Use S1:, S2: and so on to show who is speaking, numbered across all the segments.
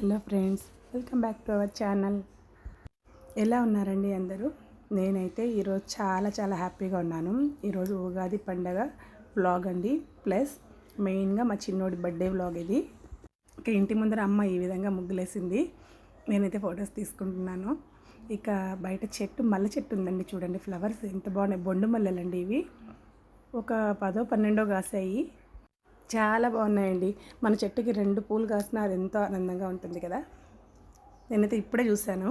S1: Hello friends, welcome back to our channel. ఎలా ఉన్నారండి అందరూ? నేనైతే ఈరోజు చాలా హ్యాపీగా ఉన్నాను. ఈరోజు ఉగాది పండగ వ్లాగ్ అండి, ప్లస్ మెయిన్గా మా చిన్నోడి బర్త్డే వ్లాగ్ ఇది. ఇక ఇంటి ముందర అమ్మ ఈ విధంగా ముగ్గులేసింది, నేనైతే ఫొటోస్ తీసుకుంటున్నాను. ఇక బయట మల్లె చెట్టు ఉందండి, చూడండి ఫ్లవర్స్ ఎంత బాగున్నాయి. బొండు మల్లెలండి ఇవి, ఒక 10-12 కాసాయి. చాలా బాగున్నాయండి. మన చెట్టుకి 2 పూలు కాసినా అది ఎంతో ఆనందంగా ఉంటుంది కదా. నేనైతే ఇప్పుడే చూశాను.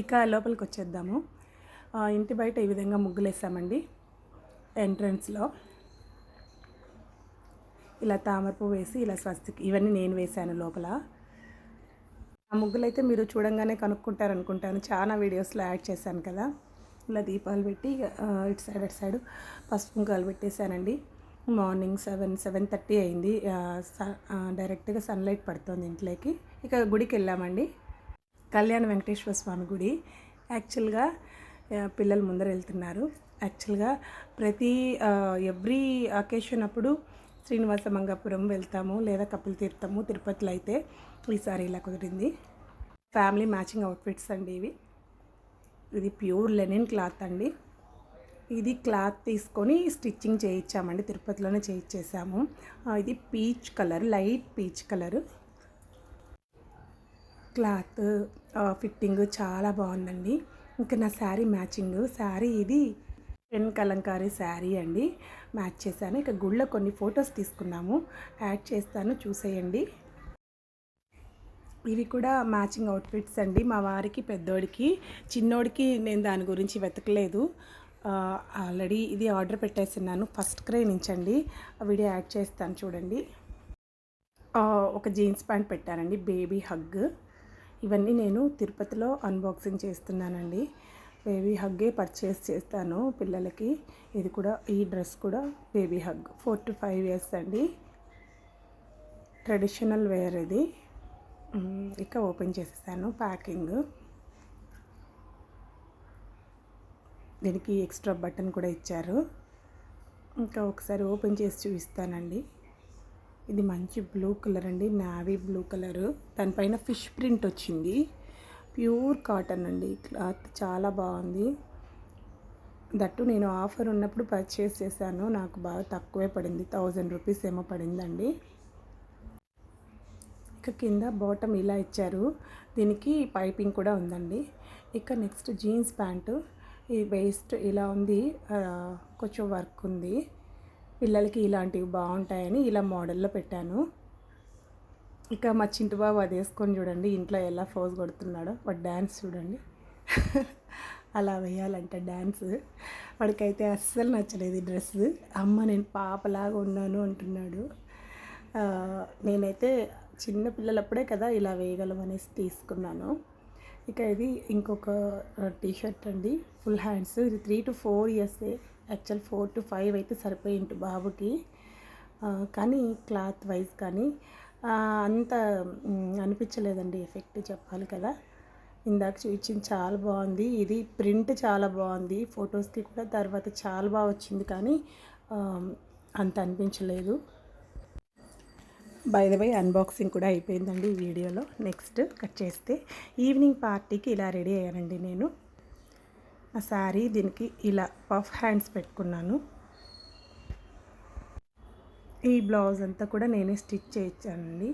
S1: ఇక లోపలికి వచ్చేద్దాము. ఇంటి బయట ఈ విధంగా ముగ్గులు వేసామండి. ఎంట్రన్స్లో ఇలా తామరపు వేసి ఇలా స్వస్తికి ఇవన్నీ నేను వేశాను లోపల. ఆ ముగ్గులైతే మీరు చూడంగానే కనుక్కుంటారనుకుంటాను, చాలా వీడియోస్లో యాడ్ చేశాను కదా. ఇలా దీపాలు పెట్టి ఇటు సైడ్ పసుపు కుంకాలు పెట్టేశానండి. మార్నింగ్ 7:30 అయింది. డైరెక్ట్గా సన్లైట్ పడుతుంది ఇంట్లోకి. ఇక గుడికి వెళ్ళామండి, కళ్యాణ వెంకటేశ్వర స్వామి గుడి. యాక్చువల్గా పిల్లలు ముందర వెళ్తున్నారు. యాక్చువల్గా ప్రతి ఎవ్రీ అకేషన్ అప్పుడు శ్రీనివాస మంగాపురం వెళ్తాము, లేదా కపిల్ తీర్థము, తిరుపతిలో అయితే ఈసారి ఇలా కుదిరింది. ఫ్యామిలీ మ్యాచింగ్ అవుట్ఫిట్స్ అండి ఇవి. ఇది ప్యూర్ లెనిన్ క్లాత్ అండి. ఇది క్లాత్ తీసుకొని స్టిచ్చింగ్ చేయించామండి, తిరుపతిలోనే చేయించేసాము. ఇది peach colour, light peach colour cloth. Fitting చాలా బాగుందండి. ఇంకా నా శారీ మ్యాచింగ్ శారీ ఇది పెన్ కలంకారీ శారీ అండి, మ్యాచ్ చేశాను. ఇక గుళ్ళో కొన్ని ఫొటోస్ తీసుకున్నాము, యాడ్ చేస్తాను, చూసేయండి. ఇవి కూడా మ్యాచింగ్ అవుట్ఫిట్స్ అండి, మా వారికి, పెద్దోడికి. చిన్నోడికి నేను దాని గురించి వెతకలేదు, ఆల్రెడీ ఇది ఆర్డర్ పెట్టేస్తున్నాను. ఫస్ట్ క్రై నుంచి అండి, ఆ వీడియో యాడ్ చేస్తాను చూడండి. ఒక జీన్స్ ప్యాంట్ పెట్టానండి, బేబీ హగ్. ఇవన్నీ నేను తిరుపతిలో అన్బాక్సింగ్ చేస్తున్నానండి. బేబీ హగ్గే పర్చేస్ చేస్తాను పిల్లలకి. ఇది కూడా, ఈ డ్రెస్ కూడా బేబీ హగ్, 4 to 5 years అండి. ట్రెడిషనల్ వేర్ ఇది. ఇక ఓపెన్ చేసేసాను ప్యాకింగ్. దీనికి ఎక్స్ట్రా బటన్ కూడా ఇచ్చారు. ఇంకా ఒకసారి ఓపెన్ చేసి చూపిస్తానండి. ఇది మంచి బ్లూ కలర్ అండి, నావీ బ్లూ కలరు. దానిపైన ఫిష్ ప్రింట్ వచ్చింది. ప్యూర్ కాటన్ అండి, క్లాత్ చాలా బాగుంది. దట్టు నేను ఆఫర్ ఉన్నప్పుడు పర్చేస్ చేశాను, నాకు బాగా తక్కువే పడింది, 1000 రూపీస్ ఏమో పడిందండి. ఇక కింద బాటమ్ ఇలా ఇచ్చారు, దీనికి పైపింగ్ కూడా ఉందండి. ఇక నెక్స్ట్ జీన్స్ ప్యాంటు. ఈ వేస్ట్ ఇలా ఉంది, కొంచెం వర్క్ ఉంది. పిల్లలకి ఇలాంటివి బాగుంటాయని ఇలా మోడల్లో పెట్టాను. ఇక మా చింటు బాబు అది వేసుకొని చూడండి ఇంట్లో ఎలా ఫోజ్ కొడుతున్నాడో. వాడు డ్యాన్స్ చూడండి అలా వేయాలంట డ్యాన్స్. వాడికైతే అస్సలు నచ్చలేదు ఈ డ్రెస్. అమ్మ నేను పాపలాగా ఉన్నాను అంటున్నాడు. నేనైతే చిన్న పిల్లలప్పుడే కదా ఇలా వేయగలం అనేసి తీసుకున్నాను. ఇక ఇది ఇంకొక టీషర్ట్ అండి, ఫుల్ హ్యాండ్స్. ఇది 3 to 4 years, యాక్చువల్ 4 to 5 అయితే సరిపోయింటు బాబుకి. కానీ క్లాత్ వైజ్ కానీ అంత అనిపించలేదండి ఎఫెక్ట్, చెప్పాలి కదా. ఇందాక చూపించింది చాలా బాగుంది, ఇది ప్రింట్ చాలా బాగుంది, ఫొటోస్కి కూడా తర్వాత చాలా బాగా వచ్చింది, కానీ అంత అనిపించలేదు. బై ద బై అన్బాక్సింగ్ కూడా అయిపోయిందండి ఈ వీడియోలో. నెక్స్ట్ కట్ చేస్తే ఈవినింగ్ పార్టీకి ఇలా రెడీ అయ్యానండి నేను. ఆ శారీ దీనికి ఇలా పఫ్ హ్యాండ్స్ పెట్టుకున్నాను. ఈ బ్లౌజ్ అంతా కూడా నేనే స్టిచ్ చేయించానండి.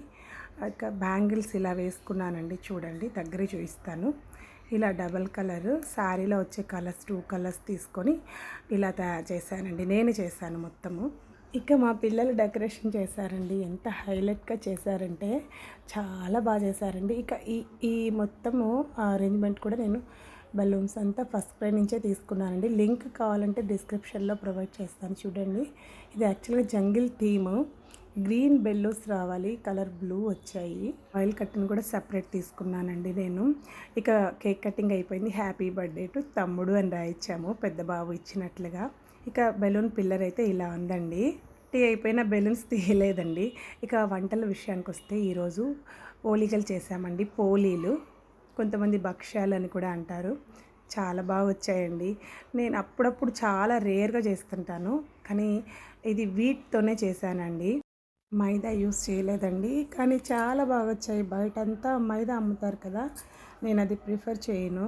S1: ఇక బ్యాంగిల్స్ ఇలా వేసుకున్నానండి, చూడండి దగ్గర చూపిస్తాను. ఇలా డబల్ కలర్ శారీలో వచ్చే కలర్స్ 2 కలర్స్ తీసుకొని ఇలా తయారు చేశానండి, నేనే చేశాను మొత్తము. ఇక మా పిల్లలు డెకరేషన్ చేశారండి, ఎంత హైలైట్గా చేశారంటే చాలా బాగా చేశారండి. ఇక ఈ మొత్తము అరేంజ్మెంట్ కూడా నేను బలూన్స్ అంతా ఫస్ట్ క్రై నుంచే తీసుకున్నానండి. లింక్ కావాలంటే డిస్క్రిప్షన్లో ప్రొవైడ్ చేస్తాను చూడండి. ఇది యాక్చువల్గా జంగిల్ థీము, గ్రీన్ బెల్లూస్ రావాలి, కలర్ బ్లూ వచ్చాయి. ఆయిల్ కట్టింగ్ కూడా సపరేట్ తీసుకున్నానండి నేను. ఇక కేక్ కటింగ్ అయిపోయింది. హ్యాపీ బర్త్డే టు తమ్ముడు అని రాయించాము, పెద్ద బాబు ఇచ్చినట్లుగా. ఇక బెలూన్ పిల్లర్ అయితే ఇలా ఉందండి. టీ అయిపోయిన బెలూన్స్ తీయలేదండి. ఇక వంటల విషయానికి వస్తే ఈరోజు ఓలిగలు చేసామండి, పోలీలు, కొంతమంది భక్ష్యాలు అని కూడా అంటారు. చాలా బాగా వచ్చాయండి. నేను అప్పుడప్పుడు చాలా రేర్గా చేస్తుంటాను, కానీ ఇది వీటితోనే చేశానండి. మైదా యూస్ చేయలేదండి, కానీ చాలా బాగా వచ్చాయి. బయటంతా మైదా అమ్ముతారు కదా, నేను అది ప్రిఫర్ చేయను.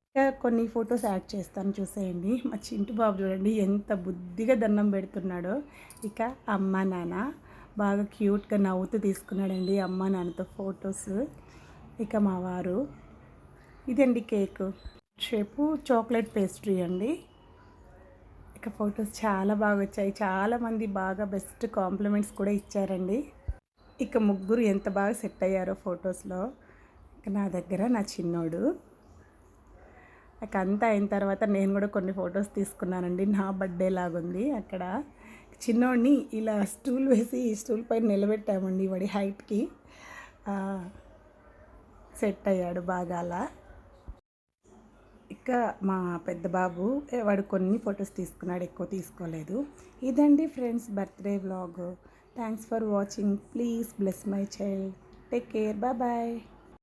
S1: ఇంకా కొన్ని ఫొటోస్ యాడ్ చేస్తాను చూసేయండి. మా చింటు బాబు చూడండి ఎంత బుద్ధిగా దండం పెడుతున్నాడో. ఇక అమ్మ నాన్న బాగా క్యూట్గా నవ్వుతూ తీసుకున్నాడండి అమ్మ నాన్నతో ఫొటోస్. ఇక మా వారు, ఇదండి కేక్ షేపు చాక్లెట్ పేస్ట్రీ అండి. ఇక ఫొటోస్ చాలా బాగా వచ్చాయి. చాలామంది బాగా బెస్ట్ కాంప్లిమెంట్స్ కూడా ఇచ్చారండి. ఇక ముగ్గురు ఎంత బాగా సెట్ అయ్యారో ఫొటోస్లో. ఇక నా దగ్గర నా చిన్నోడు. ఇక అంతా అయిన తర్వాత నేను కూడా కొన్ని ఫొటోస్ తీసుకున్నానండి. నా బర్త్డే లాగుంది అక్కడ. చిన్నోడిని ఇలా స్టూల్ వేసి ఈ స్టూల్ పైన నిలబెట్టామండి వాడి హైట్కి. సెట్ అయ్యాడు బాగా అలా. ఇక మా పెద్ద బాబు వాడు కొన్ని ఫొటోస్ తీసుకున్నాడు, ఎక్కువ తీసుకోలేదు. ఇదండి friends birthday vlog. Thanks for watching. Please bless my child. Take care. Bye bye.